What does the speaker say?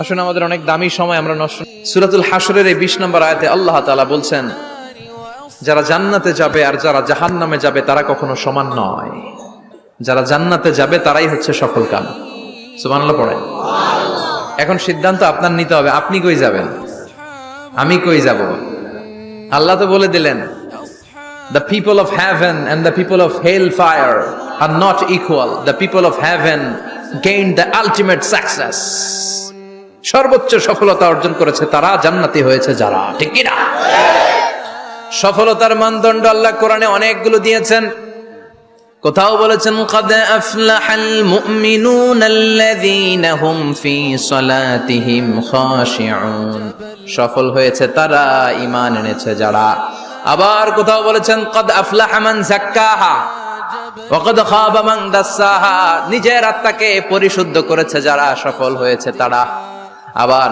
আসলে আমাদের অনেক দামি সময় আমরা নষ্ট। সূরাতুল হাশরের এই 20 নম্বর আয়াতে আল্লাহ তাআলা বলছেন, যারা জান্নাতে যাবে আর যারা জাহান্নামে যাবে তারা কখনো সমান নয়। যারা জান্নাতে যাবে তারাই হচ্ছে সফল কাম। সুবহানাল্লাহ পড়েন। এখন সিদ্ধান্ত আপনার নিতে হবে, আপনি কই যাবেন, আমি কই যাব। আল্লাহ তো বলে দিলেন, the people of heaven and the people of hellfire are not equal. The people of heaven gained the ultimate success. সর্বোচ্চ সফলতা অর্জন করেছে তারা, জান্নাতি হয়েছে যারা। ঠিক কি না? সফলতার মানদণ্ড আল্লাহ কোরআনে অনেকগুলো দিয়েছেন। কোথাও বলেছেন, قد أفلح المؤمنون الذين هم في صلاتهم خاشعون। সফল হয়েছে তারা, ঈমান এনেছে যারা। আবার কোথাও বলেছেন, قد أفلح من زكاها وقد خاب من دساها। নিজের আত্মাকে পরিশুদ্ধ করেছে যারা, সফল হয়েছে তারা। আবার